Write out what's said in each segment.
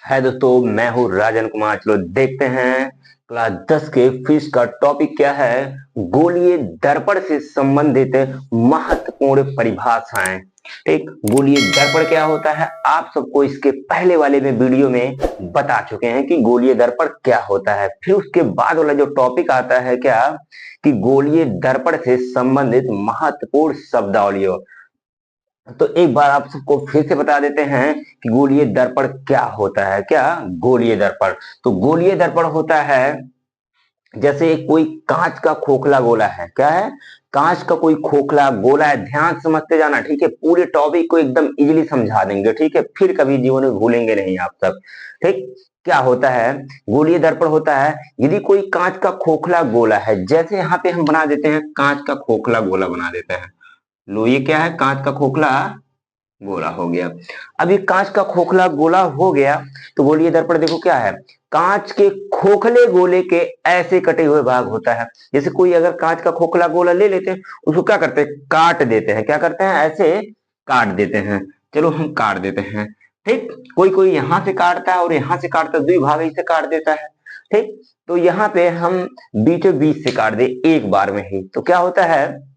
है दोस्तों, मैं हूँ राजन कुमार। चलो देखते हैं क्लास 10 के फिजिक्स का टॉपिक क्या है। गोलीय दर्पण से संबंधित महत्वपूर्ण परिभाषाएं। ठीक, गोलीय दर्पण क्या होता है आप सबको इसके पहले वाले में वीडियो में बता चुके हैं कि गोलीय दर्पण क्या होता है। फिर उसके बाद वाला जो टॉपिक आता है क्या, कि गोलीय दर्पण से संबंधित महत्वपूर्ण शब्दावलियों। तो एक बार आप सबको फिर से बता देते हैं कि गोलीय दर्पण क्या होता है। क्या गोलीय दर्पण, तो गोलीय दर्पण होता है जैसे कोई कांच का खोखला गोला है। क्या है? कांच का कोई खोखला गोला है। ध्यान से समझते जाना, ठीक है। पूरे टॉपिक को एकदम इजीली समझा देंगे, ठीक है। फिर कभी जीवन में भूलेंगे नहीं आप सब। ठीक, क्या होता है गोलीय दर्पण होता है यदि कोई कांच का खोखला गोला है। जैसे यहाँ पे हम बना देते हैं, कांच का खोखला गोला बना देते हैं। लो, ये क्या है? कांच का खोखला गोला हो गया। अब ये कांच का खोखला गोला हो गया, तो गोलीय दर्पण देखो क्या है। कांच के खोखले गोले के ऐसे कटे हुए भाग होता है। जैसे कोई अगर कांच का खोखला गोला ले लेते हैं, उसको क्या करते हैं? काट देते हैं। क्या करते हैं? ऐसे काट देते हैं। चलो हम काट देते हैं। ठीक, कोई कोई यहां से काटता है और यहां से काटता है, द्विभाग से काट देता है। ठीक, तो यहाँ पे हम बीचों बीच से काट दे एक बार में ही, तो क्या होता है,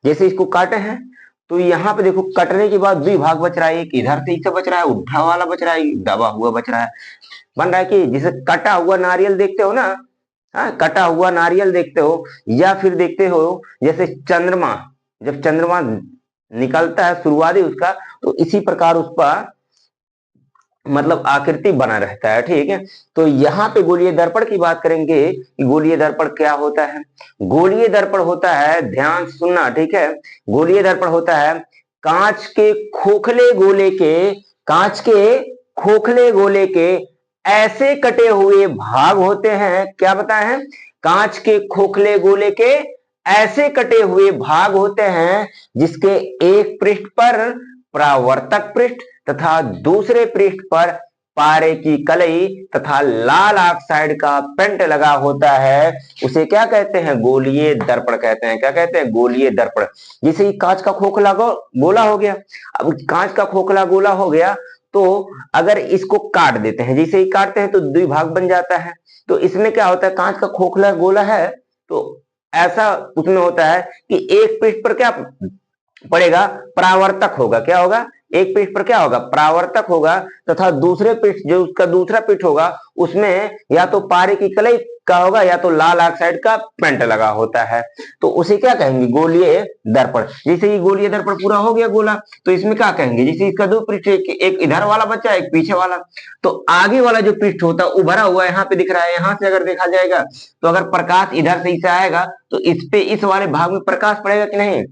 जैसे इसको काटे हैं तो यहाँ पे देखो कटने के बाद द्विभाग बच रहा है। एक इधर से इसे बच रहा है, उठा वाला बच रहा है, दबा हुआ बच रहा है। बन रहा है कि जिसे कटा हुआ नारियल देखते हो ना, हाँ, कटा हुआ नारियल देखते हो, या फिर देखते हो जैसे चंद्रमा, जब चंद्रमा निकलता है शुरुआती उसका, तो इसी प्रकार उसका मतलब आकृति बना रहता है। ठीक है, तो यहाँ पे गोलीय दर्पण की बात करेंगे कि गोलीय दर्पण क्या होता है। गोलीय दर्पण होता है, ध्यान सुनना, ठीक है। गोलीय दर्पण होता है कांच के खोखले गोले के, कांच के खोखले गोले के ऐसे कटे हुए भाग होते हैं। क्या बताए हैं? कांच के खोखले गोले के ऐसे कटे हुए भाग होते हैं जिसके एक पृष्ठ पर परावर्तक पृष्ठ तथा दूसरे पृष्ठ पर पारे की कलई तथा लाल ऑक्साइड का पेंट लगा होता है। उसे क्या कहते हैं? गोलीय दर्पण कहते हैं। क्या कहते हैं? गोलीय दर्पण। जैसे ही कांच का खोखला गोला हो गया, अब कांच का खोखला गोला हो गया, तो अगर इसको काट देते हैं, जैसे ही काटते हैं तो द्विभाग बन जाता है। तो इसमें क्या होता है, कांच का खोखला गोला है तो ऐसा उसमें होता है कि एक पृष्ठ पर क्या पड़ेगा? परावर्तक होगा। क्या होगा? एक पृष्ठ पर क्या होगा? परावर्तक होगा, तथा दूसरे पृष्ठ जो उसका दूसरा पृष्ठ होगा उसमें या तो पारे की कलई का होगा या तो लाल ऑक्साइड का पेंट लगा होता है। तो उसे क्या कहेंगे? गोलीय दर्पण। जैसे ये गोलीय दर्पण पूरा हो गया गोला, तो इसमें क्या कहेंगे? जैसे इसका दो पृष्ठ, एक इधर वाला बचा, एक पीछे वाला, तो आगे वाला जो पृष्ठ होता है उभरा हुआ यहाँ पे दिख रहा है। यहाँ से अगर देखा जाएगा तो अगर प्रकाश इधर से इसे आएगा तो इस पे, इस वाले भाग में प्रकाश पड़ेगा कि नहीं?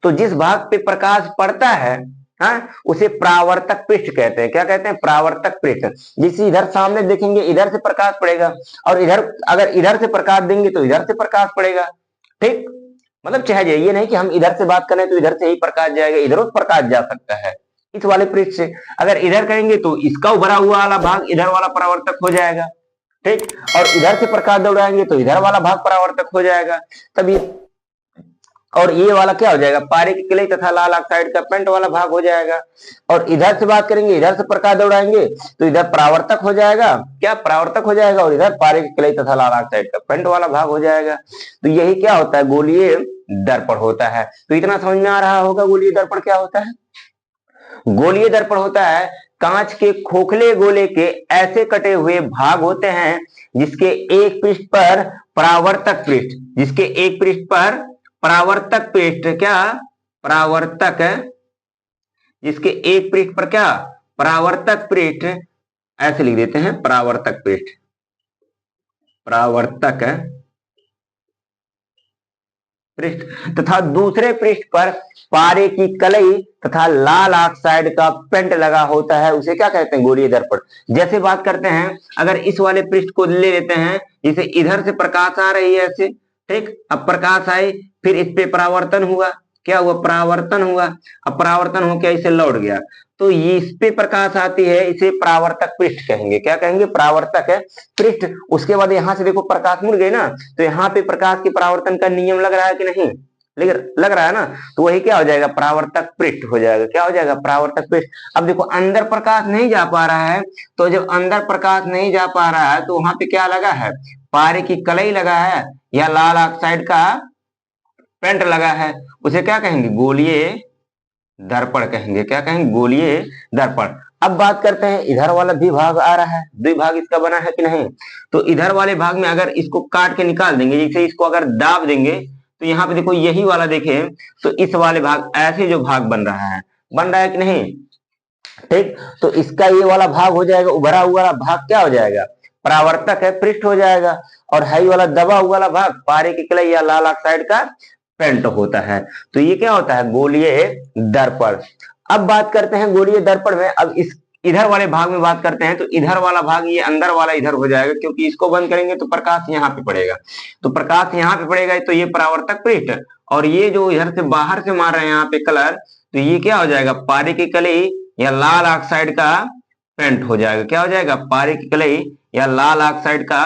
तो जिस भाग पे प्रकाश पड़ता है, हाँ, उसे परावर्तक पृष्ठ कहते हैं। क्या कहते हैं? परावर्तक पृष्ठ। जिसे इधर सामने देखेंगे इधर से प्रकाश पड़ेगा, और इधर अगर इधर से प्रकाश देंगे तो इधर से प्रकाश पड़ेगा। ठीक, मतलब चाहे ये नहीं कि हम इधर से बात करें तो इधर से ही प्रकाश जाएगा, इधरों प्रकाश जा सकता है इस वाले पृष्ठ से। अगर इधर करेंगे तो इसका उभरा हुआ वाला भाग इधर वाला परावर्तक हो जाएगा। ठीक, और इधर से प्रकाश दौड़ाएंगे तो इधर वाला भाग परावर्तक हो जाएगा। तभी और ये वाला क्या हो जाएगा? पारे की कलई तथा लाल ऑक्साइड का पेंट वाला भाग हो जाएगा। और इधर से बात करेंगे, इधर से प्रकाश दौड़ाएंगे तो इधर परावर्तक हो जाएगा। क्या? परावर्तक हो जाएगा, और इधर पारे की कलई तथा लाल ऑक्साइड का पेंट वाला भाग हो जाएगा। तो यही क्या होता है? गोलीय दर्पण होता है। तो इतना समझ में आ रहा होगा गोलीय दर्पण क्या होता है। गोलीय दर्पण होता है कांच के खोखले गोले के ऐसे कटे हुए भाग होते हैं जिसके एक पृष्ठ पर परावर्तक पृष्ठ, जिसके एक पृष्ठ पर परावर्तक पृष्ठ, क्या? परावर्तक, जिसके एक पृष्ठ पर क्या? परावर्तक पृष्ठ, ऐसे लिख देते हैं परावर्तक पृष्ठ, परावर्तक पृष्ठ तथा दूसरे पृष्ठ पर पारे की कलई तथा लाल ऑक्साइड का पेंट लगा होता है। उसे क्या कहते हैं? गोलीय दर्पण। जैसे बात करते हैं, अगर इस वाले पृष्ठ को ले लेते हैं, जिसे इधर से प्रकाश आ रही है ऐसे, ठीक, अब प्रकाश आई, फिर इस पे परावर्तन हुआ। क्या हुआ? परावर्तन हुआ। अब परावर्तन हो क्या? इसे लौट गया, तो इस पे प्रकाश आती है, इसे परावर्तक पृष्ठ कहेंगे। क्या कहेंगे? परावर्तक है पृष्ठ। उसके बाद यहां से देखो प्रकाश मुड़ गए ना, तो यहाँ पे प्रकाश के परावर्तन का नियम लग रहा है कि नहीं? लेकिन लग रहा है ना, तो वही क्या हो जाएगा, परावर्तक पृष्ठ हो जाएगा। क्या हो जाएगा, परावर्तक पृष्ठ। अब देखो अंदर प्रकाश नहीं जा पा रहा है, तो जब अंदर प्रकाश नहीं जा पा रहा है तो वहां पे क्या लगा है, पारे की कलई लगा है या लाल ऑक्साइड का पेंट लगा है, उसे क्या कहेंगे, गोलीय दर्पण कहेंगे। क्या कहेंगे, गोलीय दर्पण। अब बात करते हैं इधर वाला भी भाग आ रहा है, द्विभाग इसका बना है कि नहीं। तो इधर वाले भाग में अगर इसको काट के निकाल देंगे, जैसे इसको अगर दाब देंगे, तो यहाँ पे देखो यही वाला देखें, तो इस वाले भाग ऐसे जो भाग बन रहा है कि नहीं, ठीक। तो इसका ये वाला भाग हो जाएगा, उभरा हुआ वाला भाग क्या हो जाएगा, परावर्तक है, पृष्ठ हो जाएगा। और हाई वाला दबा हुआ वाला भाग पारे की कलई या लाल ऑक्साइड का पेंट होता है। तो ये क्या होता है, गोलीय दर्पण। अब बात करते हैं गोलीय दर्पण में, अब इस इधर वाले भाग में बात करते हैं, तो इधर वाला भाग ये अंदर वाला इधर हो जाएगा, क्योंकि इसको बंद करेंगे तो प्रकाश यहाँ पे पड़ेगा, तो प्रकाश यहाँ पे पड़ेगा, तो ये परावर्तक पृष्ठ, और ये जो इधर से बाहर से मार रहे हैं यहाँ पे कलर, तो ये क्या हो जाएगा, पारे की कलई या लाल ऑक्साइड का पेंट हो जाएगा। क्या हो जाएगा, पारे की कलई या लाल ऑक्साइड का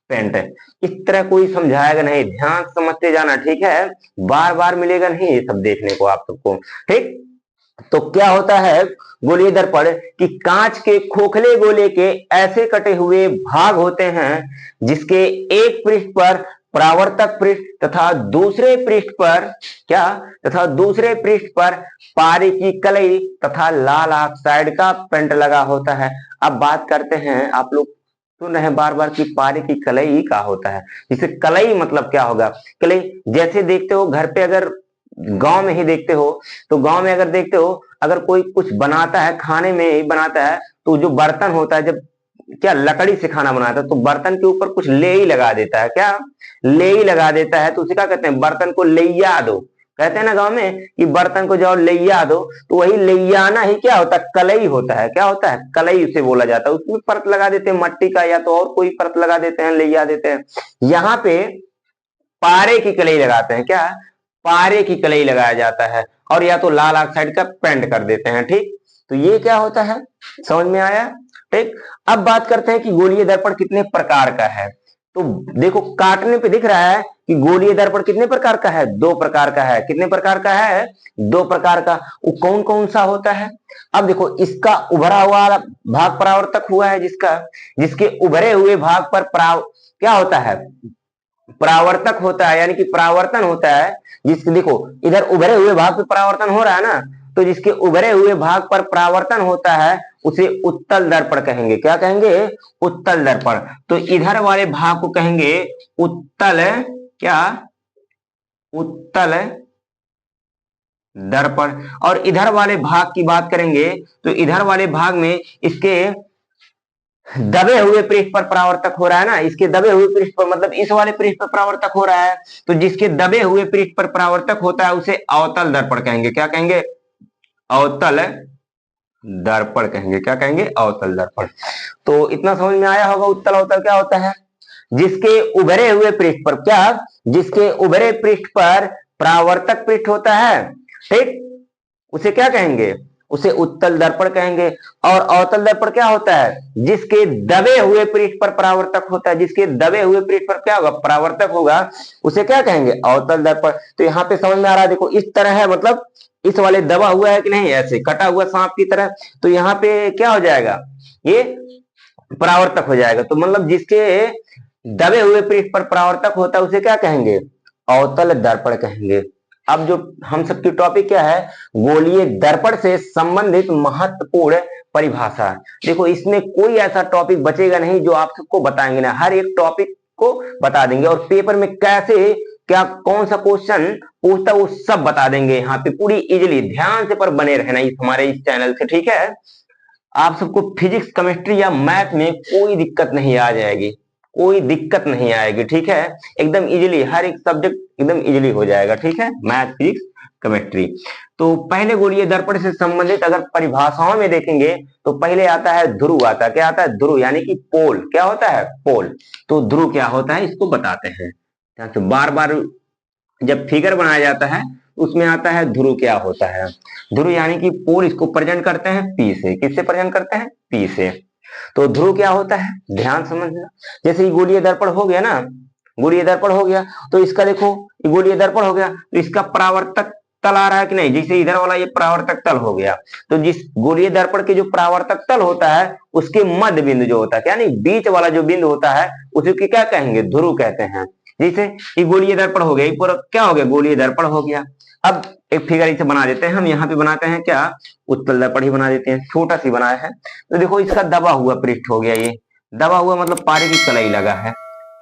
पेंट है। इस तरह कोई समझाएगा नहीं, ध्यान समझते जाना, ठीक है, बार बार मिलेगा नहीं ये सब देखने को आप सबको, ठीक। तो क्या होता है गोलीय दर्पण, कि कांच के खोखले गोले के ऐसे कटे हुए भाग होते हैं जिसके एक पृष्ठ पर परावर्तक पृष्ठ तथा दूसरे पृष्ठ पर क्या, तथा दूसरे पृष्ठ पर पारे की कलई तथा लाल ऑक्साइड का पेंट लगा होता है। अब बात करते हैं, आप लोग सुन रहे हैं बार बार कि पारे की कलई का होता है, जिसे कलई मतलब क्या होगा, कलई जैसे देखते हो घर पे, अगर गांव में ही देखते हो, तो गांव में अगर देखते हो, अगर कोई कुछ बनाता है, खाने में ही बनाता है, तो जो बर्तन होता है, जब क्या लकड़ी से खाना बनाता है, तो बर्तन के ऊपर कुछ लेई लगा देता है, क्या लेई लगा देता है, तो उसे क्या कहते हैं, बर्तन को लेइया दो, कहते हैं ना गांव में कि बर्तन को जाओ लेइया दो, तो वही लेइयाना ही क्या होता है, कलई होता है। क्या होता है, कलई उसे बोला जाता है। उसमें परत लगा देते हैं मट्टी का, या तो और कोई परत लगा देते हैं, लेइया देते हैं। यहाँ पे पारे की कलई लगाते हैं, क्या, पारे की कलई लगाया जाता है, और या तो लाल ऑक्साइड का पेंट कर देते हैं, ठीक। तो ये क्या होता है, समझ में आया, ठीक। अब बात करते हैं कि गोलीय दर्पण कितने प्रकार का है। तो देखो काटने पे दिख रहा है कि गोलीय दर्पण कितने प्रकार का है, दो प्रकार का है। कितने प्रकार का है, दो प्रकार का। वो कौन कौन सा होता है, अब देखो इसका उभरा हुआ भाग परावर्तक हुआ है, जिसका, जिसके उभरे हुए भाग पर क्या होता है, परावर्तक होता है, यानी कि परावर्तन होता है। जिसके देखो इधर उभरे हुए भाग पे परावर्तन हो रहा है ना, तो जिसके उभरे हुए भाग पर परावर्तन होता है उसे उत्तल दर्पण कहेंगे। क्या कहेंगे, उत्तल दर्पण। तो इधर वाले भाग को कहेंगे उत्तल, क्या, उत्तल दर्पण। और इधर वाले भाग की बात करेंगे, तो इधर वाले भाग में इसके दबे हुए पृष्ठ पर परावर्तक हो रहा है ना, इसके दबे हुए पृष्ठ पर, मतलब इस वाले पृष्ठ पर परावर्तक हो रहा है, तो जिसके दबे हुए पृष्ठ पर परावर्तक होता है उसे अवतल दर्पण कहेंगे। क्या कहेंगे, अवतल दर्पण कहेंगे। क्या कहेंगे, अवतल दर्पण। तो इतना समझ में आया होगा उत्तल अवतल क्या होता है। जिसके उभरे हुए पृष्ठ पर, क्या, जिसके उभरे पृष्ठ पर परावर्तक पृष्ठ होता है, ठीक, उसे क्या कहेंगे, उसे उत्तल दर्पण कहेंगे। और अवतल दर्पण क्या होता है, जिसके दबे हुए पृष्ठ पर परावर्तक होता है, जिसके दबे हुए पृष्ठ पर क्या होगा, परावर्तक होगा, उसे क्या कहेंगे, अवतल दर्पण। तो यहाँ पे समझ में आ रहा है, देखो इस तरह है, मतलब इस वाले दबा हुआ है कि नहीं, ऐसे कटा हुआ सांप की तरह, तो यहाँ पे क्या हो जाएगा, ये परावर्तक हो जाएगा। तो मतलब जिसके दबे हुए पृष्ठ पर परावर्तक होता है उसे क्या कहेंगे, अवतल दर्पण कहेंगे। अब जो हम सबकी टॉपिक क्या है, गोलीय दर्पण से संबंधित महत्वपूर्ण परिभाषा। देखो इसमें कोई ऐसा टॉपिक बचेगा नहीं जो आप सबको बताएंगे ना, हर एक टॉपिक को बता देंगे, और पेपर में कैसे क्या कौन सा क्वेश्चन पूछता वो सब बता देंगे यहाँ पे पूरी इजिली। ध्यान से पर बने रहना इस हमारे इस चैनल से, ठीक है। आप सबको फिजिक्स केमिस्ट्री या मैथ में कोई दिक्कत नहीं आ जाएगी, कोई दिक्कत नहीं आएगी, ठीक है। एकदम इजीली हर एक सब्जेक्ट एकदम इजीली हो जाएगा, ठीक है, मैथ फिजिक्स केमिस्ट्री। तो पहले गोलीय दर्पण से संबंधित अगर परिभाषाओं में देखेंगे तो पहले आता है ध्रुव, आता है, क्या आता है, ध्रुव, यानी कि पोल। क्या होता है, पोल। तो ध्रुव क्या होता है इसको बताते हैं, तो बार बार जब फिगर बनाया जाता है उसमें आता है ध्रुव क्या होता है। ध्रुव यानी कि पोल, इसको प्रेजेंट करते हैं पी से। किससे प्रेजेंट करते हैं, पी से। तो ध्रुव क्या होता है, ध्यान समझना। जैसे ही गोलीय दर्पण हो गया ना, गोलीय दर्पण हो गया। तो इसका देखो ये गोलीय दर्पण हो गया, तो इसका परावर्तक तल आ रहा है कि नहीं, जैसे इधर वाला ये परावर्तक तल हो गया। तो जिस गोलीय दर्पण के जो परावर्तक तल होता है उसके मध्य बिंदु जो होता है, क्या नहीं, बीच वाला जो बिंदु होता है उसे क्या कहेंगे, ध्रुव कहते हैं। जैसे ये गोलीय दर्पण हो गया, ये पूरा क्या हो गया, गोलीय दर्पण हो गया। अब एक फिगर इसे बना देते हैं हम, यहाँ पे बनाते हैं क्या, उत्तल दर्पण ही बना देते हैं, छोटा सी बनाया है। तो देखो इसका दबा हुआ पृष्ठ हो गया, ये दबा हुआ मतलब पारे की कलाई लगा है,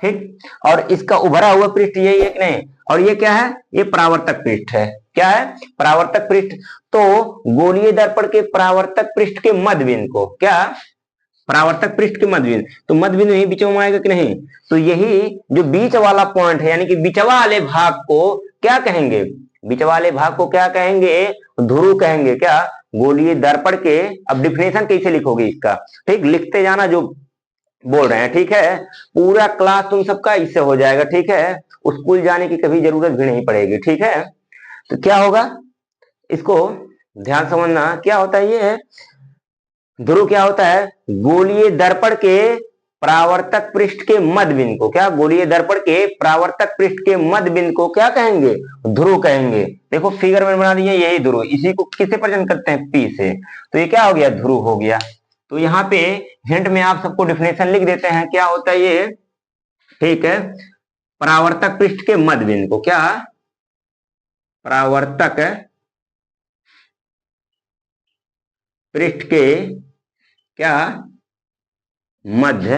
ठीक। और इसका उभरा हुआ पृष्ठ यही है कि नहीं, और ये क्या है, ये परावर्तक पृष्ठ है। क्या है, परावर्तक पृष्ठ। तो गोलीय दर्पण के परावर्तक पृष्ठ के मध्य बिंदु को क्या, परावर्तक पृष्ठ के मध्य बिंदु, तो मध्य बिंदु यही बीचों में आएगा कि नहीं, तो यही जो बीच वाला पॉइंट है यानी कि बीचवा वाले भाग को क्या कहेंगे, बीचवा वाले भाग को क्या कहेंगे, ध्रुव कहेंगे। क्या, गोलीय दर्पण के, अब डिफिनेशन कैसे लिखोगे इसका, ठीक, लिखते जाना जो बोल रहे हैं, ठीक है। पूरा क्लास तुम सबका इससे हो जाएगा, ठीक है, स्कूल जाने की कभी जरूरत भी नहीं पड़ेगी, ठीक है। तो क्या होगा, इसको ध्यान समझना, क्या होता है ये ध्रुव, क्या होता है, गोलीय दर्पण के परावर्तक पृष्ठ के मध्य बिंदु को, क्या, गोलीय दर्पण के परावर्तक पृष्ठ के मध्य बिंदु को क्या कहेंगे, ध्रुव कहेंगे। देखो फिगर में बना दिया, यही ध्रुव, इसी को किससे प्रेजेंट करते हैं, पी से। तो ये क्या हो गया, ध्रुव हो गया। तो यहाँ पे हिंट में आप सबको डिफिनेशन लिख देते हैं, क्या होता है ये, ठीक है, परावर्तक पृष्ठ के मध्य बिंदु को, क्या, परावर्तक पृष्ठ के क्या, मध्य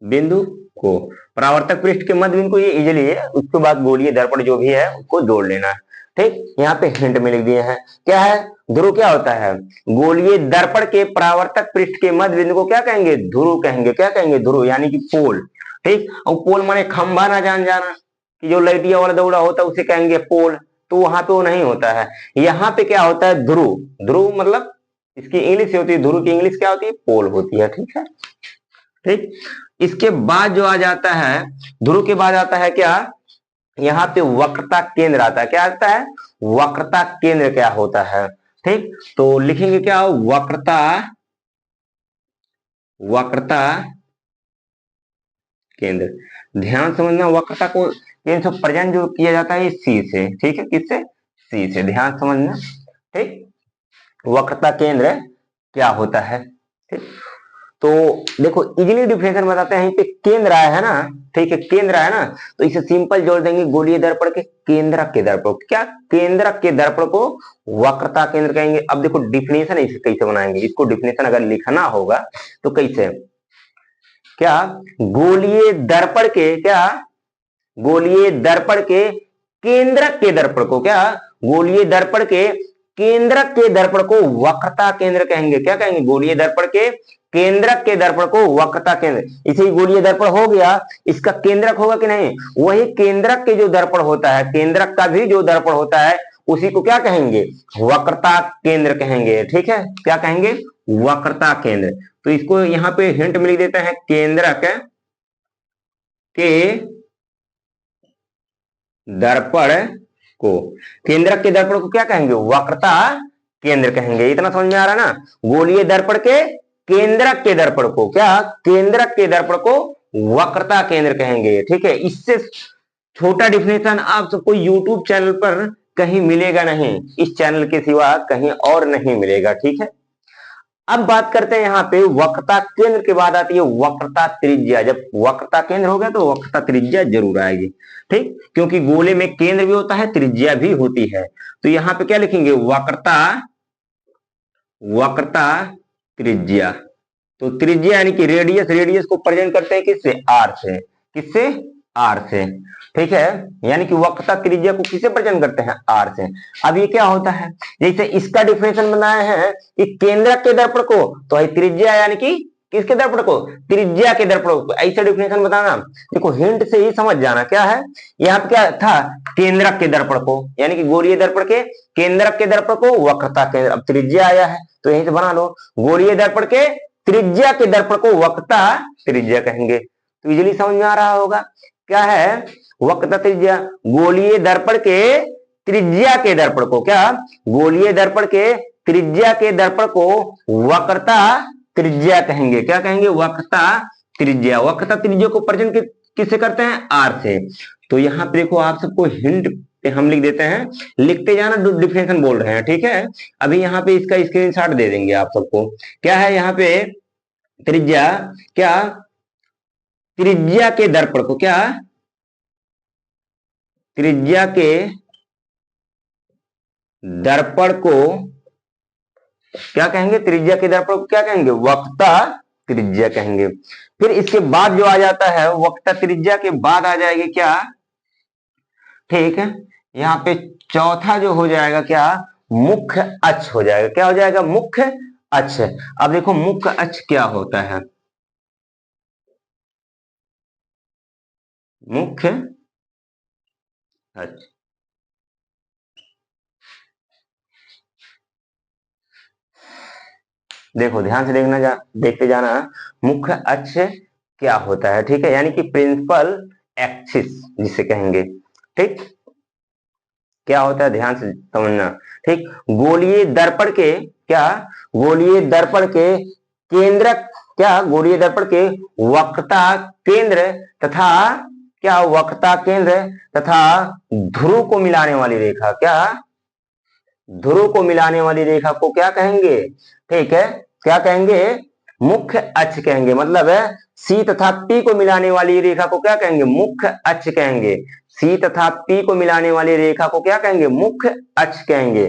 बिंदु को, परावर्तक पृष्ठ के मध्य बिंदु को, ये इजीली है, उसके बाद गोलीय दर्पण जो भी है उसको जोड़ लेना, ठीक। यहाँ पे हिंट में लिख दिए हैं, क्या है, ध्रुव क्या होता है, गोलीय दर्पण के परावर्तक पृष्ठ के मध्य बिंदु को क्या कहेंगे, ध्रुव कहेंगे। क्या कहेंगे, ध्रुव यानी कि पोल, ठीक। और पोल माने खंभा ना जान जाना कि जो लाइटिया वाला दौड़ा होता है उसे कहेंगे पोल, तो वहां पे वो नहीं होता है। यहाँ पे क्या होता है, ध्रुव, ध्रुव मतलब इसकी इंग्लिश होती है, ध्रुव की इंग्लिश क्या होती है, पोल होती है, ठीक है, ठीक। इसके बाद जो आ जाता है, ध्रुव के बाद आता है क्या, यहाँ पे वक्रता केंद्र आता है। क्या आता है, वक्रता केंद्र क्या होता है, ठीक। तो लिखेंगे क्या, वक्रता, वक्रता केंद्र। ध्यान समझना, वक्रता को केंद्र से प्रेजेंट जो किया जाता है सी से, ठीक है, किससे, सी से, ध्यान समझना, ठीक। वक्रता केंद्र क्या होता है, ठीक। तो देखो इजीली डिफिनेशन बताते हैं, पे केंद्र आया है ना, ठीक है, केंद्र आया ना, तो इसे सिंपल जोड़ देंगे, गोलीय दर्पण के केंद्रक के दर्पण, क्या, केंद्रक के दर्पण को वक्रता केंद्र कहेंगे। अब देखो डिफिनेशन इसे कैसे बनाएंगे, इसको डिफिनेशन अगर लिखना होगा तो कैसे, क्या, गोलीय दर्पण के, क्या, गोलीय दर्पण के केंद्रक के दर्पण को, क्या, गोलीय दर्पण के केंद्रक के दर्पण को वक्रता केंद्र कहेंगे। क्या कहेंगे, गोलीय दर्पण के केंद्रक के दर्पण को वक्रता केंद्र। इसे गोलीय दर्पण हो गया, इसका केंद्रक होगा कि नहीं, वही केंद्रक के जो दर्पण होता है, केंद्रक का भी जो दर्पण होता है उसी को क्या कहेंगे, वक्रता केंद्र कहेंगे, ठीक है। क्या कहेंगे, वक्रता केंद्र। तो इसको यहाँ पे हिंट में लिख देते हैं, केंद्रक के दर्पण को, केंद्रक के दर्पण को क्या कहेंगे, वक्रता केंद्र कहेंगे। इतना समझ में आ रहा है ना, गोलीय दर्पण के केंद्रक के दर्पण को, क्या, केंद्रक के दर्पण को वक्रता केंद्र कहेंगे, ठीक है। इससे छोटा डिफिनेशन आप सबको यूट्यूब चैनल पर कहीं मिलेगा नहीं, इस चैनल के सिवा कहीं और नहीं मिलेगा, ठीक है। अब बात करते हैं यहाँ पे वक्रता केंद्र के बाद आती है वक्रता त्रिज्या। जब वक्रता केंद्र हो गया तो वक्रता त्रिज्या जरूर आएगी, ठीक, क्योंकि गोले में केंद्र भी होता है, त्रिज्या भी होती है। तो यहाँ पे क्या लिखेंगे, वक्रता, वक्रता त्रिज्या। तो त्रिज्या यानी कि रेडियस, रेडियस को प्रेजेंट करते हैं किससे, आर से, किससे, आर से, ठीक है। यानी कि वक्रता त्रिज्या को किसे प्रेजेंट करते हैं, आर से। अब ये क्या होता है, जैसे इसका डिफिनेशन बनाए हैं कि केंद्रक के दर्पण को, तो है त्रिज्या यानी कि किसके दर्पण को, त्रिज्या के दर्पण को, ऐसा डिफिनेशन बताना। देखो हिंट से ही समझ जाना, क्या है, यहाँ पे क्या था, केंद्रक के दर्पण को, यानी कि गोलीय दर्पण के केंद्रक के दर्पण को वक्रता केंद्र। अब त्रिज्या आया है तो यहीं से बना लो, गोलीय दर्पण के त्रिज्या के दर्पण को वक्रता त्रिज्या कहेंगे। तो इजीली समझ में आ रहा होगा, क्या है, वक्रता त्रिज्या, गोलीय दर्पण के त्रिज्या के दर्पण को, क्या, गोलीय दर्पण के त्रिज्या के दर्पण को वक्रता त्रिज्या कहेंगे। क्या कहेंगे, वक्रता त्रिज्या, वक्रता त्रिज्या को प्रेजेंट किससे करते हैं? आर से। तो यहाँ पे देखो आप सबको हिंट पे हम लिख देते हैं, लिखते जाना डिफिनेशन बोल रहे हैं, ठीक है। अभी यहाँ पे इसका स्क्रीनशॉट दे देंगे आप सबको। क्या है यहाँ पे? त्रिज्या, क्या त्रिज्या के दर्पण को, क्या त्रिज्या के दर्पण को क्या कहेंगे? त्रिज्या के दर्पण को क्या कहेंगे? वक्रता त्रिज्या कहेंगे। फिर इसके बाद जो आ जाता है, वक्रता त्रिज्या के बाद आ जाएगी क्या? ठीक है, यहाँ पे चौथा जो हो जाएगा क्या? मुख्य अक्ष हो जाएगा। क्या हो जाएगा? मुख्य अक्ष। अब देखो मुख्य अक्ष क्या होता है? मुख्य अक्ष, देखो ध्यान से देखते जाना, मुख्य अक्ष क्या होता है, ठीक है, यानी कि प्रिंसिपल एक्सिस जिसे कहेंगे, ठीक। क्या होता है ध्यान से समझना, ठीक। गोलीय दर्पण के, क्या गोलीय दर्पण के केंद्रक, क्या गोलीय दर्पण के वक्रता केंद्र तथा, क्या वक्रता केंद्र तथा ध्रुव को मिलाने वाली रेखा, क्या ध्रुव को मिलाने वाली रेखा को क्या कहेंगे? ठीक है, क्या कहेंगे? मुख्य अक्ष कहेंगे। मतलब है सी तथा पी को मिलाने वाली रेखा को क्या कहेंगे? मुख्य अक्ष कहेंगे। सी तथा पी को मिलाने वाली रेखा को क्या कहेंगे? मुख्य अक्ष कहेंगे।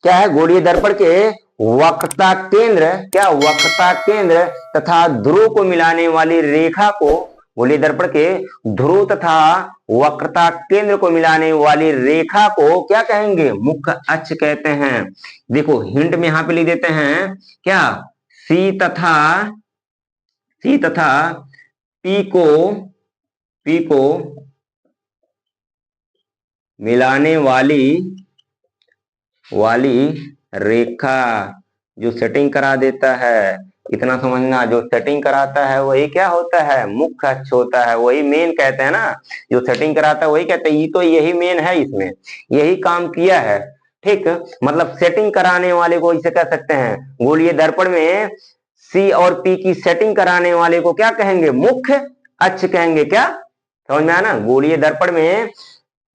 क्या है? गोलीय दर्पण के वक्रता केंद्र, क्या वक्रता केंद्र तथा ध्रुव को मिलाने वाली रेखा को, गोलीय दर्पण के ध्रुव तथा वक्रता केंद्र को मिलाने वाली रेखा को क्या कहेंगे? मुख्य अक्ष कहते हैं। देखो हिंट में यहां पे लिख देते हैं, क्या सी तथा पी को मिलाने वाली रेखा जो सेटिंग करा देता है, इतना समझना, जो सेटिंग कराता है वही क्या होता है? मुख्य अक्ष होता है। वही मेन कहते हैं ना, जो सेटिंग कराता है वही कहते हैं। ये तो यही मेन है, इसमें यही काम किया है, ठीक। मतलब सेटिंग कराने वाले को इसे कह सकते हैं। गोलीय दर्पण में सी और पी की सेटिंग कराने वाले को क्या कहेंगे? मुख्य अक्ष कहेंगे। क्या समझ में आया ना? गोलीय दर्पण में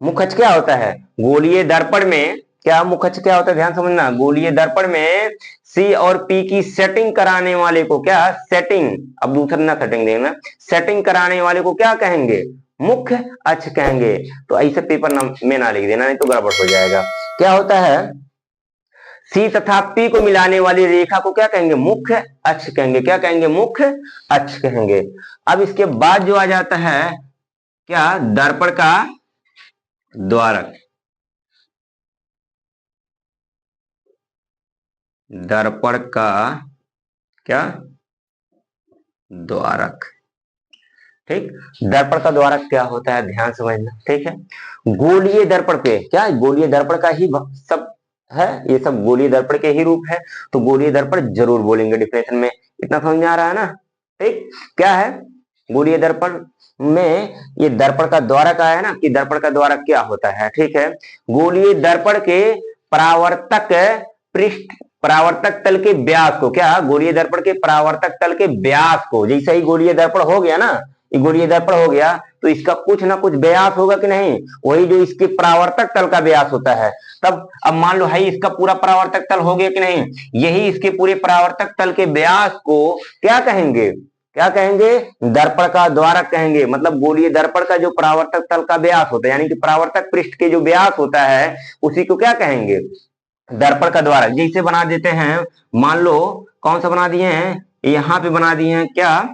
मुख्य अक्ष क्या होता है? गोलीय दर्पण में क्या मुख्य अक्ष क्या होता है? ध्यान समझना, गोलीय दर्पण में सी और पी की सेटिंग कराने वाले को, क्या सेटिंग, अब दूसरा ना सेटिंग देखना, सेटिंग कराने वाले को क्या कहेंगे? मुख्य अक्ष कहेंगे। तो ऐसे पेपर में ना लिख देना, नहीं तो गड़बड़ हो जाएगा। क्या होता है? सी तथा पी को मिलाने वाली रेखा को क्या कहेंगे? मुख्य अक्ष कहेंगे। क्या कहेंगे? मुख्य अक्ष कहेंगे। अब इसके बाद जो आ जाता है, क्या दर्पण का द्वारक, दर्पण का क्या द्वारक, ठीक। दर्पण का द्वारक क्या होता है? ध्यान समझना, ठीक है। गोलीय दर्पण पे, क्या गोलीय दर्पण का ही सब है, ये सब गोलीय दर्पण के ही रूप है, तो गोलीय दर्पण जरूर बोलेंगे डिफिनेशन में। इतना समझ में आ रहा है ना, ठीक। क्या है गोलीय दर्पण में? ये दर्पण का द्वारक आया है ना, कि दर्पण का द्वारक क्या होता है, ठीक है। गोलीय दर्पण के परावर्तक पृष्ठ, परावर्तक तल के व्यास को, क्या गोलीय दर्पण के परावर्तक तल के व्यास को, जैसे ही गोलीय दर्पण हो गया ना, गोलीय दर्पण हो गया तो इसका कुछ ना कुछ व्यास होगा कि नहीं? वही जो इसके परावर्तक तल का व्यास होता है। तब अब मान लो है इसका पूरा परावर्तक तल हो गया कि नहीं? यही इसके पूरे परावर्तक तल के व्यास को क्या कहेंगे? क्या कहेंगे? दर्पण का द्वारक कहेंगे। मतलब गोलीय दर्पण का जो परावर्तक तल का व्यास होता है, यानी कि परावर्तक पृष्ठ के जो व्यास होता है, उसी को क्या कहेंगे? दर्पण का द्वारक। जैसे बना देते हैं, मान लो कौन सा बना दिए हैं, यहां पे बना दिए हैं, क्या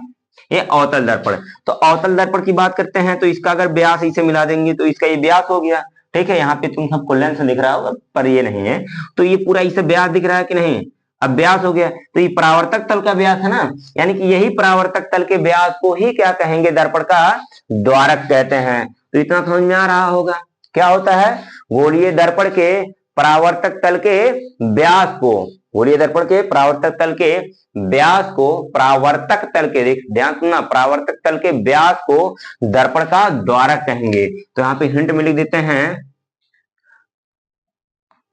ये अवतल दर्पण। तो अवतल दर्पण की बात करते हैं, तो इसका अगर व्यास इसे मिला देंगे तो इसका ये व्यास हो गया, ठीक है। यहाँ पे तुम सबको लेंस दिख रहा होगा पर ये नहीं है, तो ये पूरा इसे व्यास दिख रहा है कि नहीं? अब व्यास हो गया तो ये परावर्तक तल का व्यास है ना, यानी कि यही परावर्तक तल के व्यास को ही क्या कहेंगे? दर्पण का द्वारक कहते हैं। तो इतना समझ में आ रहा होगा क्या होता है? गोलीय दर्पण के परावर्तक तल के व्यास को, गोलीय दर्पण के परावर्तक तल के व्यास को, परावर्तक तल के, ध्यान सुनना, परावर्तक तल के व्यास को दर्पण का द्वारक कहेंगे। तो यहाँ पे हिंट में लिख देते हैं,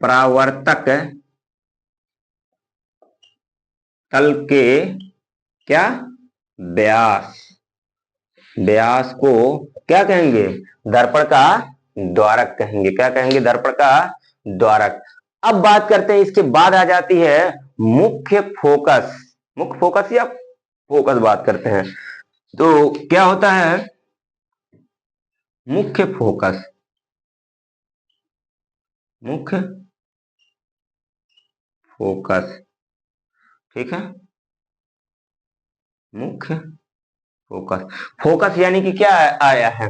परावर्तक तल के क्या व्यास, व्यास को क्या कहेंगे? दर्पण का द्वारक कहेंगे। क्या कहेंगे? दर्पण का द्वारक। अब बात करते हैं, इसके बाद आ जाती है मुख्य फोकस। मुख्य फोकस या फोकस बात करते हैं, तो क्या होता है मुख्य फोकस? मुख्य फोकस, ठीक है, मुख्य फोकस। फोकस यानी कि क्या आया है?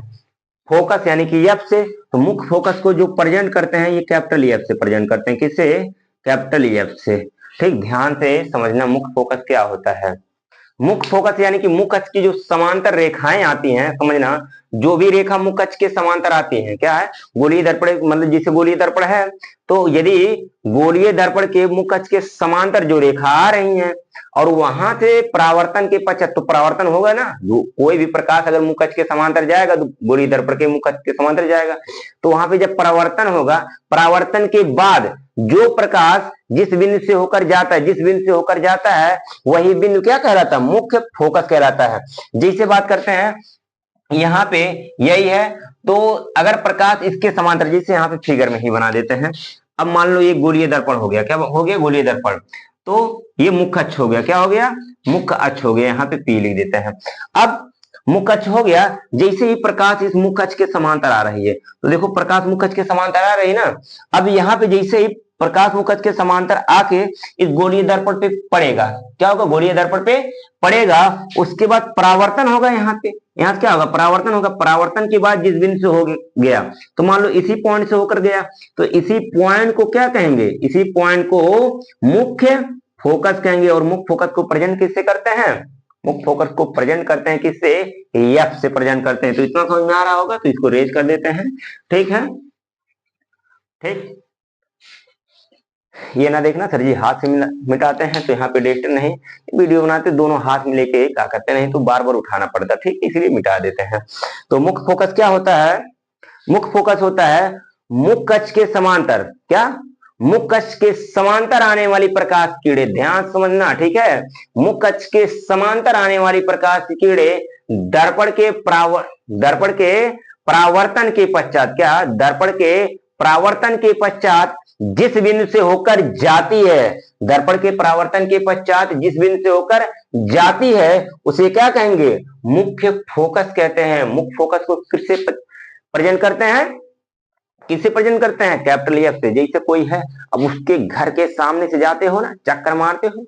फोकस यानी कि एफ से, तो मुख्य फोकस को जो प्रेजेंट करते हैं ये कैपिटल एफ से प्रेजेंट करते हैं। किससे? कैपिटल एफ से। ठीक, ध्यान से समझना मुख्य फोकस क्या होता है। मुख्य फोकस यानी कि मुख्य अक्ष की जो समांतर रेखाएं आती हैं, समझना, जो भी रेखा मुख्य अक्ष के समांतर आती है, क्या है? गोलीय दर्पण, मतलब जैसे गोलीय दर्पण है, तो यदि गोलीय दर्पण के मुख्य अक्ष के समांतर जो रेखा आ रही है और वहां से परावर्तन के पश्चात, तो परावर्तन होगा ना, जो कोई भी प्रकाश अगर मुख्य अक्ष के समांतर जाएगा तो गोलीय दर्पण के मुख्य अक्ष के समांतर जाएगा, तो वहां पे जब परावर्तन होगा, परावर्तन के बाद जो प्रकाश जिस बिंदु से होकर जाता है, जिस बिंदु से होकर जाता है, वही बिंदु क्या कहलाता है? मुख्य फोकस कहलाता है। जैसे बात करते हैं यहाँ पे, यही है, तो अगर प्रकाश इसके समांतर, जैसे यहाँ पे फिगर में ही बना देते हैं, अब मान लो ये गोलीय दर्पण हो गया। क्या हो गया? गोलीय दर्पण। तो ये मुख्य अक्ष हो गया। क्या हो गया? मुख्य अक्ष हो गया। यहाँ पे पी लिख देते हैं। अब मुख्य अक्ष हो गया, जैसे ही प्रकाश इस मुख्य अक्ष के समांतर आ रही है, तो देखो प्रकाश मुख्य अक्ष के समांतर आ रही है ना। अब यहाँ पे जैसे ही प्रकाश मुख्य अक्ष के समांतर आके इस गोलीय दर्पण पे पड़ेगा, क्या होगा? गोलीय दर्पण पे पड़ेगा, उसके बाद परावर्तन होगा। यहाँ पे, यहाँ से क्या होगा? परावर्तन होगा। परावर्तन के बाद जिस बिंदु से हो गया, तो मान लो इसी पॉइंट से होकर गया, तो इसी पॉइंट को क्या कहेंगे? इसी पॉइंट को मुख्य फोकस कहेंगे। और मुख्य फोकस को प्रेजेंट किससे करते हैं? मुख्य फोकस को प्रेजेंट करते हैं किससे? एफ से प्रेजेंट करते हैं। तो इतना समझ में आ रहा होगा, तो इसको रेज कर देते हैं। ठीक है, ठीक, ये ना देखना सर जी हाथ से मिटाते हैं, तो यहाँ पे डेट नहीं, वीडियो बनाते दोनों हाथ में लेके क्या करते, नहीं तो बार बार उठाना पड़ता, ठीक, इसलिए मिटा देते हैं। तो मुख्य फोकस क्या होता है? मुख्य फोकस होता है मुख्य अक्ष के समांतर, क्या? मुख्य अक्ष के समांतर आने वाली प्रकाश की किरणें, ध्यान समझना, ठीक है, मुख्य अक्ष के समांतर आने वाली प्रकाश की किरणें दर्पण के परावर्तन के पश्चात, क्या? दर्पण के परावर्तन के पश्चात जिस बिंदु से होकर जाती है, दर्पण के परावर्तन के पश्चात जिस बिंदु से होकर जाती है, उसे क्या कहेंगे? मुख्य फोकस कहते हैं। मुख्य फोकस को किससे प्रेजेंट करते हैं? किससे प्रेजेंट करते हैं? कैपिटल एफ से। जैसे कोई है, अब उसके घर के सामने से जाते हो ना, चक्कर मारते हो,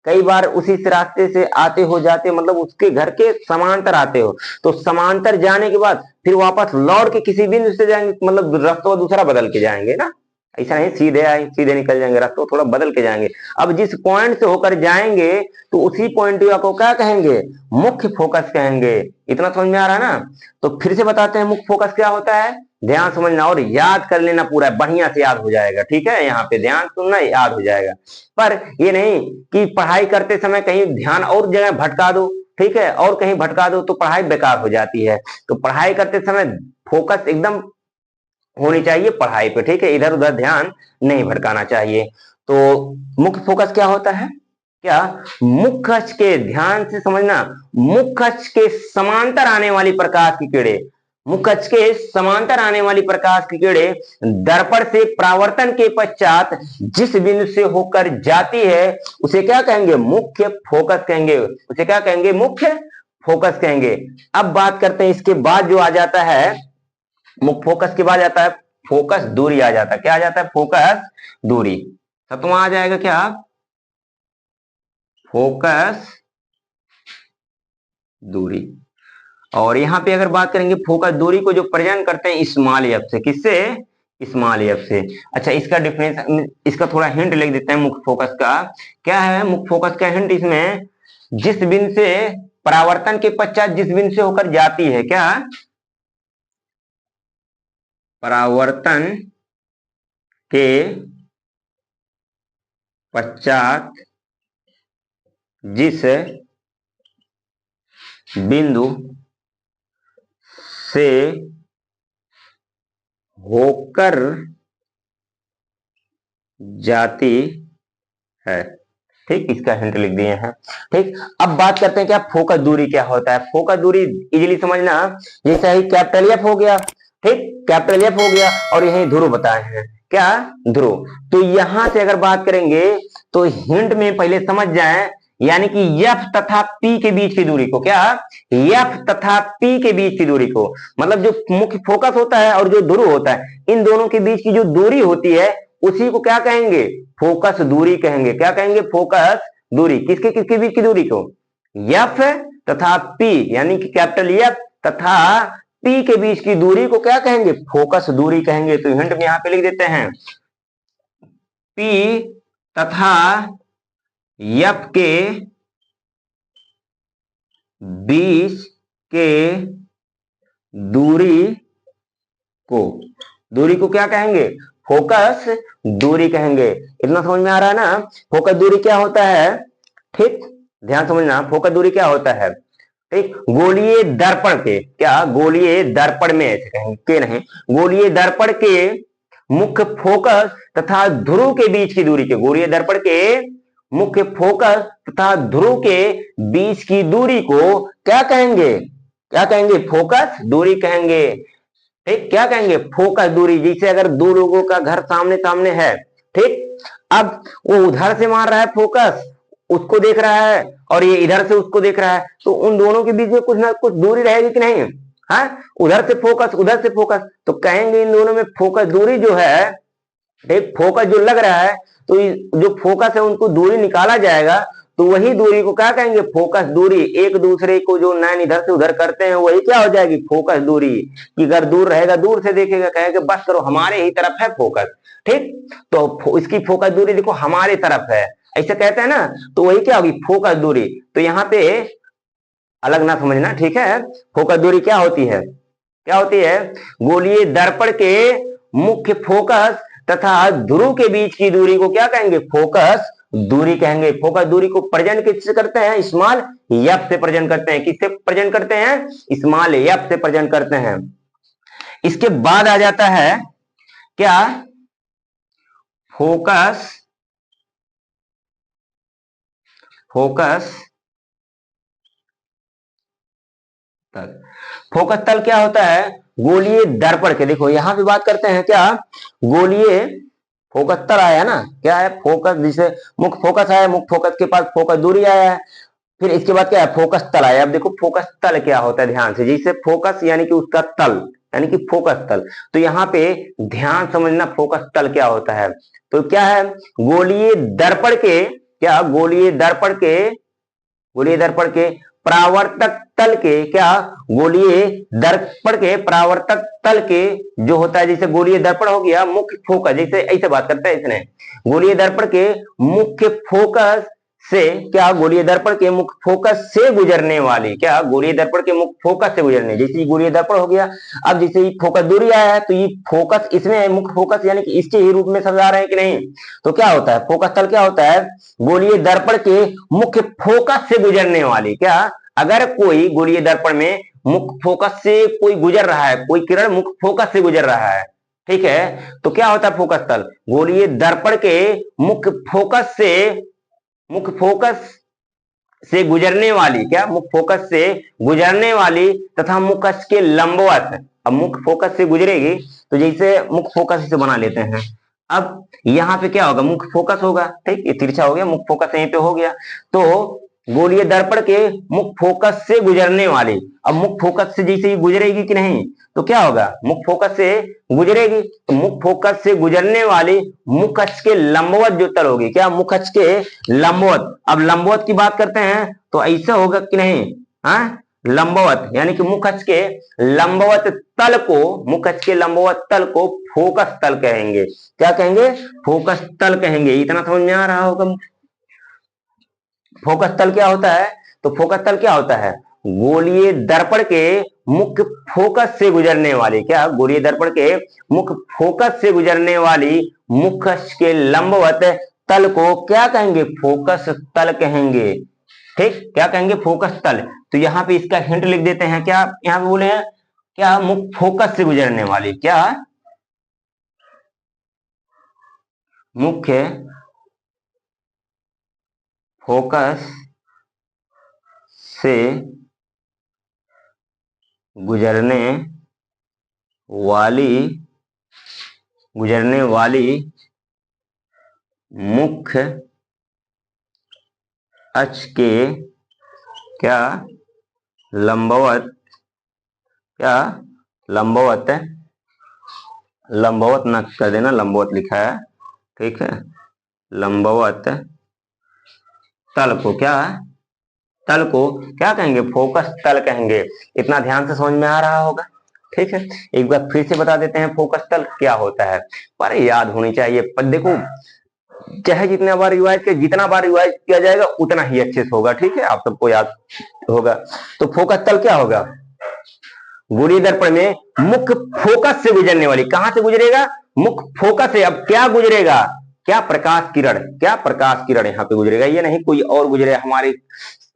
कई बार उसी से रास्ते से आते हो जाते हो, मतलब उसके घर के समांतर आते हो, तो समांतर जाने के बाद फिर वापस लौट के किसी बिंदु से जाएंगे, मतलब रास्ता दूसरा बदल के जाएंगे ना, ऐसा नहीं सीधे आए सीधे निकल जाएंगे, रास्ता थोड़ा बदल के जाएंगे। अब जिस पॉइंट से होकर जाएंगे, तो उसी पॉइंट को क्या कहेंगे? मुख्य फोकस कहेंगे। इतना समझ में आ रहा है ना? तो फिर से बताते हैं मुख्य फोकस क्या होता है, ध्यान समझना और याद कर लेना, पूरा बढ़िया से याद हो जाएगा, ठीक है, यहाँ पे ध्यान सुनना, याद हो जाएगा। पर ये नहीं कि पढ़ाई करते समय कहीं ध्यान और जगह भटका दो, ठीक है, और कहीं भटका दो तो पढ़ाई बेकार हो जाती है। तो पढ़ाई करते समय फोकस एकदम होनी चाहिए पढ़ाई पे, ठीक है, इधर उधर ध्यान नहीं भटकाना चाहिए। तो मुख्य फोकस क्या होता है? क्या? मुख्य अक्ष के, ध्यान से समझना, मुख्य अक्ष के समांतर आने वाली प्रकाश की किरणें, मुख्य अक्ष के समांतर आने वाली प्रकाश की किरणें दर्पण से परावर्तन के पश्चात जिस बिंदु से होकर जाती है, उसे क्या कहेंगे? मुख्य फोकस कहेंगे। उसे क्या कहेंगे? मुख्य फोकस कहेंगे। अब बात करते हैं, इसके बाद जो आ जाता है मुख्य फोकस के बाद आता है फोकस दूरी आ जाता है। क्या आ जाता है? फोकस दूरी। सतवां आ जाएगा क्या? फोकस दूरी। और यहां पे अगर बात करेंगे फोकस दूरी को जो प्रेजेंट करते हैं स्मॉल एफ से, किससे? स्मॉल एफ से। अच्छा, इसका डिफरेंस, इसका थोड़ा हिंट लिख देते हैं मुख्य फोकस का। क्या है मुख्य फोकस का हिंट इसमें? जिस बिंदु से परावर्तन के पश्चात जिस बिंदु से होकर जाती है, क्या? परावर्तन के पश्चात जिस बिंदु से होकर जाती है, ठीक, इसका हिंट लिख दिए हैं। ठीक, अब बात करते हैं क्या फोकस दूरी क्या होता है। फोकस दूरी इजीली समझना, जैसे ही कैपिटल एफ हो गया, ठीक, कैपिटल एफ हो गया और यही ध्रुव बताए हैं, क्या ध्रुव। तो यहां से अगर बात करेंगे तो हिंट में पहले समझ जाएं, यानी कि एफ तथा पी के बीच की दूरी को, क्या एफ तथा पी के बीच की दूरी को, मतलब जो मुख्य फोकस होता है और जो ध्रुव होता है, इन दोनों के बीच की जो दूरी होती है उसी को क्या कहेंगे, फोकस दूरी कहेंगे। क्या कहेंगे, फोकस दूरी। किसके किसके बीच की दूरी को, एफ तथा पी, यानी कि कैपिटल एफ तथा पी के बीच की दूरी को क्या कहेंगे, फोकस दूरी कहेंगे। तो हिंट में यहां पे लिख देते हैं, पी तथा एफ के बीच के दूरी को क्या कहेंगे, फोकस दूरी कहेंगे। इतना समझ में आ रहा है ना, फोकस दूरी क्या होता है। ठीक, ध्यान समझना, फोकस दूरी क्या होता है। ठीक, गोलीय दर्पण के, क्या गोलीय दर्पण में, ऐसे कहेंगे के नहीं, गोलीय दर्पण के मुख्य फोकस तथा ध्रुव के बीच की दूरी के, गोलीय दर्पण के मुख्य फोकस तथा ध्रुव के बीच की दूरी को क्या कहेंगे, क्या कहेंगे, फोकस दूरी कहेंगे। ठीक, क्या कहेंगे, फोकस दूरी। जैसे अगर दो लोगों का घर सामने सामने है, ठीक, अब वो उधर से मार रहा है फोकस, उसको देख रहा है, और ये इधर से उसको देख रहा है, तो उन दोनों के बीच में कुछ ना कुछ दूरी रहेगी कि नहीं। हाँ, उधर से फोकस, उधर से फोकस, तो कहेंगे इन दोनों में फोकस दूरी जो है, ठीक, फोकस जो लग रहा है, तो जो फोकस है उनको दूरी निकाला जाएगा, तो वही दूरी को क्या कहेंगे, फोकस दूरी। एक दूसरे को जो नैन इधर से उधर करते हैं वही क्या हो जाएगी, फोकस दूरी। कि अगर दूर रहेगा, दूर से देखेगा, कहेगा बस करो हमारे ही तरफ है फोकस, ठीक, तो इसकी फोकस दूरी देखो हमारे तरफ है, ऐसे कहते हैं ना, तो वही क्या होगी, फोकस दूरी। तो यहाँ पे अलग ना समझना, ठीक है। फोकस दूरी क्या होती है, क्या होती है, गोलीय दर्पण के मुख्य फोकस तथा ध्रुव के बीच की दूरी को क्या कहेंगे, फोकस दूरी कहेंगे। फोकस दूरी को प्रेजेंट किससे करते हैं, स्मॉल एफ से प्रेजेंट करते हैं। किससे प्रेजेंट करते हैं, स्मॉल एफ से प्रेजेंट करते हैं। इसके बाद आ जाता है क्या, फोकस तल। फोकस तल क्या होता है, गोलीय दर्पण के, देखो यहां पे बात करते हैं क्या, गोलीय फोकस तल आया ना, क्या है, फोकस, जिसे मुख्य फोकस आया, मुख्य फोकस के पास फोकस दूरी आया है, फिर इसके बाद क्या है, फोकस तल आया। अब देखो फोकस तल क्या होता है, ध्यान से, जैसे फोकस यानी कि उसका तल, यानी कि फोकस तल, तो यहाँ पे ध्यान समझना फोकस तल क्या होता है। तो क्या है, गोलीय दर्पण के, क्या गोलीय दर्पण के परावर्तक तल के, क्या गोलीय दर्पण के परावर्तक तल के जो होता है, जैसे गोलीय दर्पण हो गया मुख्य फोकस, जैसे ऐसे बात करते हैं इसने, गोलीय दर्पण के मुख्य फोकस से, क्या गोलीय दर्पण के मुख्य फोकस से गुजरने वाली, क्या गोलीय दर्पण के मुख्य फोकस से गुजरने, जैसे गोलीय दर्पण हो गया, अब जैसे फोकस दूरी आया है तो ये फोकस इसमें मुख्य फोकस, यानी कि इसके ही रूप में समझा रहे हैं कि नहीं। तो क्या होता है, फोकस तल क्या होता है, गोलीय दर्पण के मुख्य फोकस से गुजरने वाली, क्या अगर कोई गोलीय दर्पण में मुख्य फोकस से कोई गुजर रहा है, कोई किरण मुख्य फोकस से गुजर रहा है, ठीक है, तो क्या होता है फोकस तल, गोलीय दर्पण के मुख्य फोकस से गुजरने वाली, क्या मुख्य फोकस से गुजरने वाली तथा मुख्य के लंबवत। अब मुख्य फोकस से गुजरेगी तो जैसे मुख्य फोकस से बना लेते हैं, अब यहाँ पे क्या होगा, मुख्य फोकस होगा, ठीक, ये तिरछा हो गया, मुख्य फोकस यहीं पे हो गया, तो गोलीय दर्पण के मुख्य फोकस से गुजरने वाली, अब मुख्य फोकस से जैसे ही गुजरेगी कि नहीं, तो क्या होगा, मुख्य फोकस से गुजरेगी, तो मुख्य फोकस से गुजरने वाली मुख्य अक्ष के लंबवत जो तल होगी, क्या मुख्य अक्ष के लंबवत। अब लंबवत की बात करते हैं तो ऐसा होगा कि नहीं, हाँ, लंबवत, यानी कि मुख्य अक्ष के लंबवत तल को, मुख्य अक्ष के लंबवत तल को फोकस तल कहेंगे। क्या कहेंगे, फोकस तल कहेंगे। इतना समझ में आ रहा होगा। फोकस तल क्या होता है, तो फोकस तल क्या होता है, गोलीय दर्पण के मुख्य फोकस से गुजरने वाली, क्या गोलीय दर्पण के मुख्य फोकस से गुजरने वाली मुख्य अक्ष के लंबवत तल को क्या कहेंगे, फोकस तल कहेंगे। ठीक, क्या कहेंगे, फोकस तल। तो यहाँ पे इसका हिंट लिख देते हैं, क्या यहाँ पे बोले हैं, क्या मुख्य फोकस से गुजरने वाली, क्या मुख्य फोकस से गुजरने वाली मुख्य अक्ष के क्या लंबवत न कर देना, लंबवत लिखा है, ठीक है, लंबवत तल को क्या कहेंगे, फोकस तल कहेंगे। इतना ध्यान से समझ में आ रहा होगा, ठीक है। एक बार फिर से बता देते हैं फोकस तल क्या होता है, पर याद होनी चाहिए। पर देखो, चाहे जितना बार रिवाइज किया जाएगा उतना ही अच्छे से होगा, ठीक है, आप सबको याद होगा। तो फोकस तल क्या होगा, गोलीय दर्पण में मुख्य फोकस से गुजरने वाली, कहां से गुजरेगा, मुख्य फोकस से। अब क्या गुजरेगा, क्या प्रकाश किरण यहाँ पे गुजरेगा, ये नहीं कोई और गुजरे, हमारे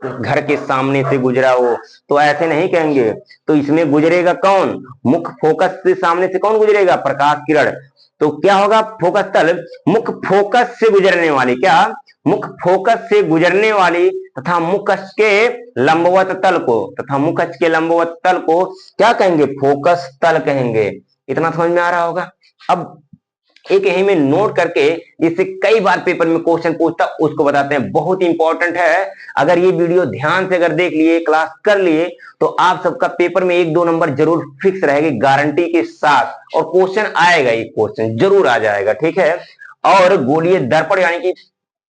घर के सामने से गुजरा हो तो ऐसे नहीं कहेंगे। तो इसमें गुजरेगा कौन, मुख्य फोकस से सामने से कौन गुजरेगा, प्रकाश किरण। तो क्या होगा, फोकस तल मुख्य फोकस से गुजरने वाली, क्या, मुख्य फोकस से गुजरने वाली तथा मुख्य अक्ष के लंबवत तल को क्या कहेंगे, फोकस तल कहेंगे। इतना समझ में आ रहा होगा। अब एक यही में नोट करके, जिससे कई बार पेपर में क्वेश्चन पूछता, उसको बताते हैं, बहुत इंपॉर्टेंट है। अगर ये वीडियो ध्यान से अगर देख लिए, क्लास कर लिए, तो आप सबका पेपर में 1-2 नंबर जरूर फिक्स रहेगी, गारंटी के साथ। और क्वेश्चन आएगा, ये क्वेश्चन जरूर आ जाएगा, ठीक है। और गोलीय दर्पण यानी कि